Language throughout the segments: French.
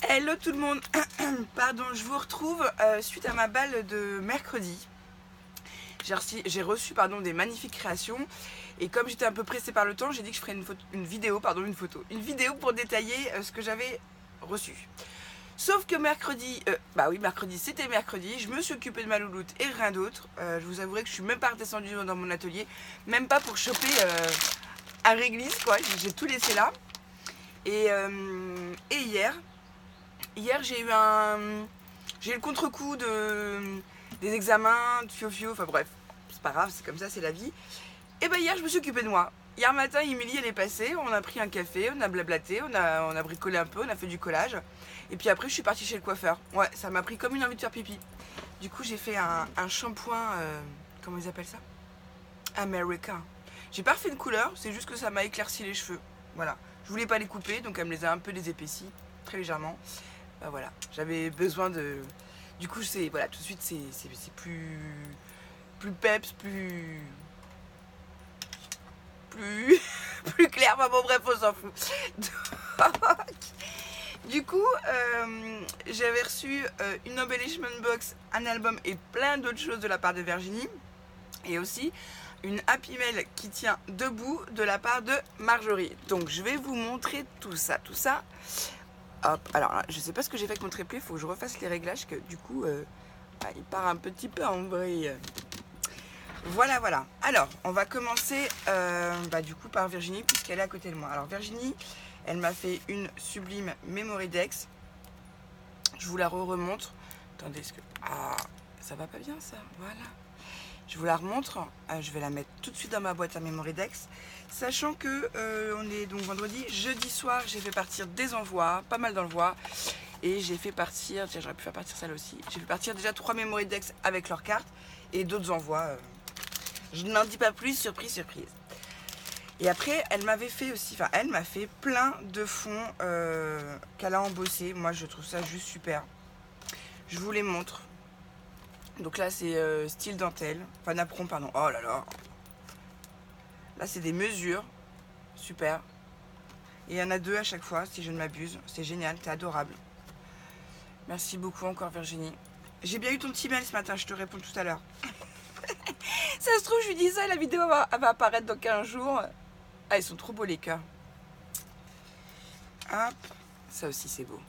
Hello tout le monde. Pardon, je vous retrouve suite à ma balle de mercredi. J'ai reçu des magnifiques créations et comme j'étais un peu pressée par le temps, j'ai dit que je ferais une vidéo pour détailler ce que j'avais reçu. Sauf que mercredi, c'était mercredi, je me suis occupée de ma louloute et rien d'autre. Je vous avouerai que je suis même pas redescendue dans mon atelier, même pas pour choper un réglisse quoi, j'ai tout laissé là. Et hier j'ai eu le contre-coup des examens, de fio-fio, enfin bref, c'est pas grave, c'est comme ça, c'est la vie. Et ben hier je me suis occupée de moi. Hier matin, Émilie elle est passée, on a pris un café, on a blablaté, on a bricolé un peu, on a fait du collage. Et puis après je suis partie chez le coiffeur. Ouais, ça m'a pris comme une envie de faire pipi. Du coup j'ai fait un shampoing, comment ils appellent ça? Americain. J'ai pas refait une couleur, c'est juste que ça m'a éclairci les cheveux. Voilà. Je voulais pas les couper, donc elle me les a un peu désépaissis, très légèrement. Ben voilà, j'avais besoin de... Du coup, c'est voilà, tout de suite, c'est plus peps, plus plus clair. Enfin bon, bref, on s'en fout. Du coup, j'avais reçu une embellishment box, un album et plein d'autres choses de la part de Virginie. Et aussi une Happy Mail qui tient debout de la part de Marjorie. Donc je vais vous montrer tout ça. Hop, alors là, je sais pas ce que j'ai fait avec mon trépied, il faut que je refasse les réglages, que du coup il part un petit peu en vrille. Voilà. Alors, on va commencer du coup par Virginie, puisqu'elle est à côté de moi. Alors Virginie, elle m'a fait une sublime Memory Dex. Je vous la remontre. Attendez, ça va pas bien ça, voilà. Je vous la remontre, je vais la mettre tout de suite dans ma boîte à Memory Dex. Sachant que on est donc vendredi, jeudi soir, j'ai fait partir des envois, pas mal d'envois. Et j'ai fait partir, tiens, j'aurais pu faire partir celle aussi. J'ai fait partir déjà 3 Memory Dex avec leurs cartes et d'autres envois. Je n'en dis pas plus, surprise. Et après, elle m'a fait plein de fonds qu'elle a embossés. Moi, je trouve ça juste super. Je vous les montre. Donc là, c'est style dentelle, enfin napperon, pardon. Oh là là. Là, c'est des mesures. Super. Et il y en a 2 à chaque fois, si je ne m'abuse. C'est génial, t'es adorable. Merci beaucoup encore, Virginie. J'ai bien eu ton petit mail ce matin, je te réponds tout à l'heure. Ça se trouve, je lui dis ça et la vidéo va apparaître dans 15 jours. Ah, ils sont trop beaux les cœurs. Hop. Ça aussi, c'est beau.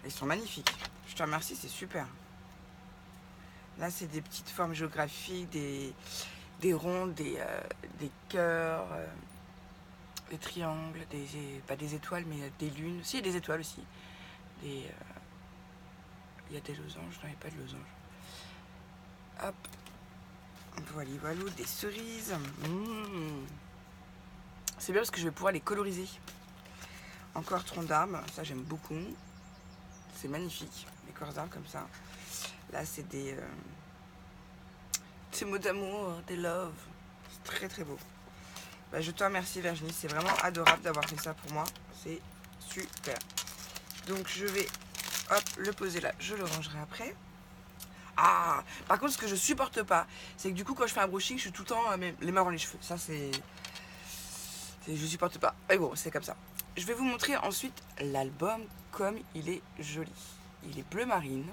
Ils sont magnifiques. Je te remercie, c'est super. Là, c'est des petites formes géographiques, des ronds, des cœurs, des triangles, pas des étoiles, mais des lunes. Si, il y a des étoiles aussi. Il y a des losanges, non, il n'y a pas de losanges. Hop. Voilà, des cerises. C'est bien parce que je vais pouvoir les coloriser. Encore tronc d'arbre, ça j'aime beaucoup. C'est magnifique, les corps d'arbres comme ça. Là, c'est des mots d'amour, des love. C'est très très beau. Bah, je te remercie Virginie, c'est vraiment adorable d'avoir fait ça pour moi. C'est super. Donc je vais le poser là, je le rangerai après. Ah, par contre, ce que je supporte pas, c'est que du coup, quand je fais un brushing, je suis tout le temps les mains dans les cheveux. Ça, je supporte pas. Mais bon, c'est comme ça. Je vais vous montrer ensuite l'album comme il est joli. Il est bleu marine.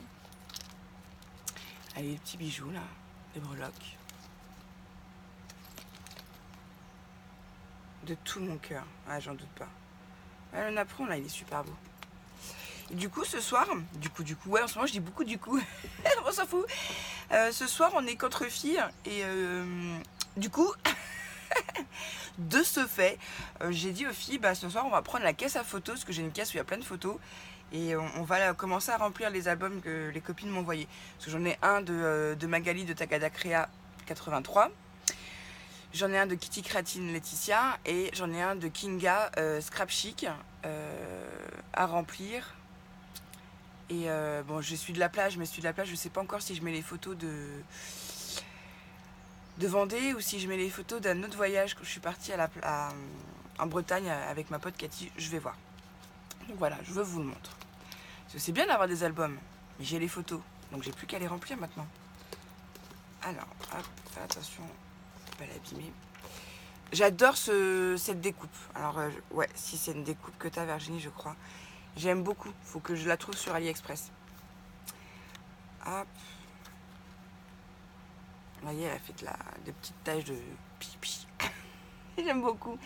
Allez, les petits bijoux là, les breloques. De tout mon cœur. Ah, j'en doute pas. Ah, le napperon là, il est super beau. Et du coup, ce soir, ouais, en ce moment je dis beaucoup du coup, on s'en fout. Ce soir, on est qu'entre filles et du coup, de ce fait, j'ai dit aux filles, ce soir on va prendre la caisse à photos, parce que j'ai une caisse où il y a plein de photos. Et on va commencer à remplir les albums que les copines m'ont envoyés. Parce que j'en ai un de Magali de Tagada Créa 83. J'en ai un de Kitty Créatine Laetitia. Et j'en ai un de Kinga Scrap Chic à remplir. Et bon, je suis de la plage, je sais pas encore si je mets les photos de Vendée ou si je mets les photos d'un autre voyage quand je suis partie en Bretagne avec ma pote Cathy. Je vais voir. Donc voilà, je vous le montre. Parce que c'est bien d'avoir des albums, mais j'ai les photos, donc j'ai plus qu'à les remplir maintenant. Alors, hop, fais attention, pas l'abîmer. J'adore cette découpe. Alors, ouais, si c'est une découpe que t'as, Virginie, je crois. J'aime beaucoup. Faut que je la trouve sur AliExpress. Hop. Vous voyez, elle a fait des petites taches de pipi. J'aime beaucoup.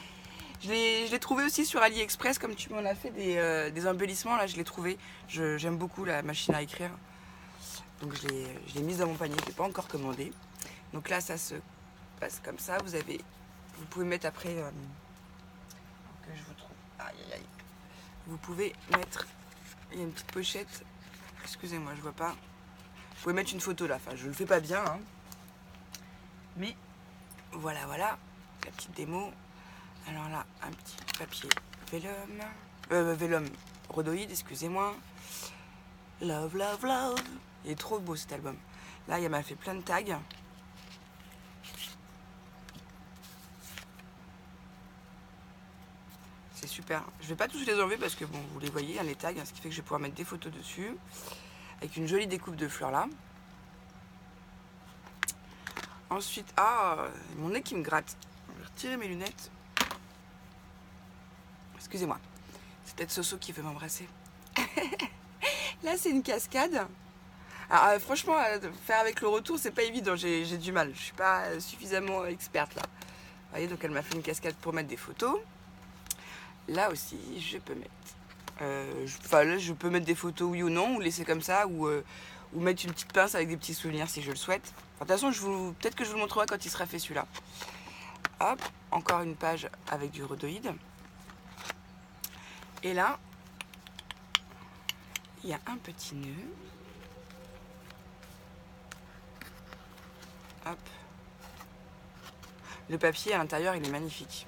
Je l'ai trouvé aussi sur AliExpress, comme tu m'en as fait des embellissements. Là, je l'ai trouvé. J'aime beaucoup la machine à écrire. Donc, je l'ai mise dans mon panier. Je ne l'ai pas encore commandé. Donc là, ça se passe comme ça. Vous pouvez mettre après... que je vous trouve. Aïe, aïe, aïe. Vous pouvez mettre... Il y a une petite pochette. Excusez-moi, je vois pas. Vous pouvez mettre une photo là. Enfin, je le fais pas bien. Hein. Mais voilà, voilà. La petite démo. Alors là, un petit papier vélum rhodoïde, excusez-moi. Love, love, love. Il est trop beau cet album. Là, il m'a fait plein de tags. C'est super. Je vais pas tous les enlever parce que bon, vous les voyez, hein, les tags, ce qui fait que je vais pouvoir mettre des photos dessus. Avec une jolie découpe de fleurs là. Ensuite, mon nez qui me gratte. Je vais retirer mes lunettes. Excusez-moi. C'est peut-être Soso qui veut m'embrasser. Là, c'est une cascade. Alors, franchement, faire avec le retour, c'est pas évident. J'ai du mal. Je suis pas suffisamment experte là. Vous voyez, donc elle m'a fait une cascade pour mettre des photos. Là aussi, je peux mettre. Là, je peux mettre des photos, oui ou non, ou laisser comme ça, ou mettre une petite pince avec des petits souvenirs si je le souhaite. Enfin, de toute façon, peut-être que je vous le montrerai quand il sera fait celui-là. Hop, encore une page avec du rhodoïde. Et là, il y a un petit nœud. Hop. Le papier à l'intérieur, il est magnifique.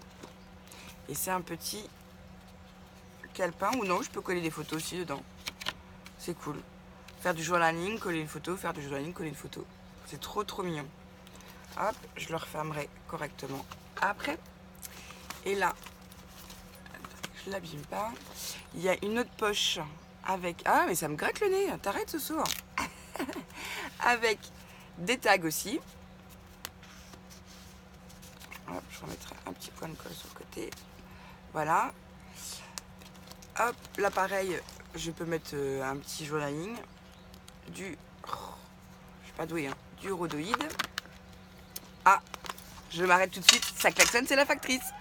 Et c'est un petit calepin, ou non, je peux coller des photos aussi dedans. C'est cool. Faire du journaling, coller une photo, faire du journaling, coller une photo. C'est trop trop mignon. Hop, je le refermerai correctement après. Et là, je l'abîme pas. Il y a une autre poche avec... Ah, mais ça me gratte le nez. T'arrêtes ce soir. Avec des tags aussi. Hop, je remettrai un petit point de colle sur le côté. Voilà. Hop, là pareil, je peux mettre un petit journaling. Je suis pas douée, hein. Du rhodoïde. Ah, je m'arrête tout de suite. Ça klaxonne, c'est la factrice.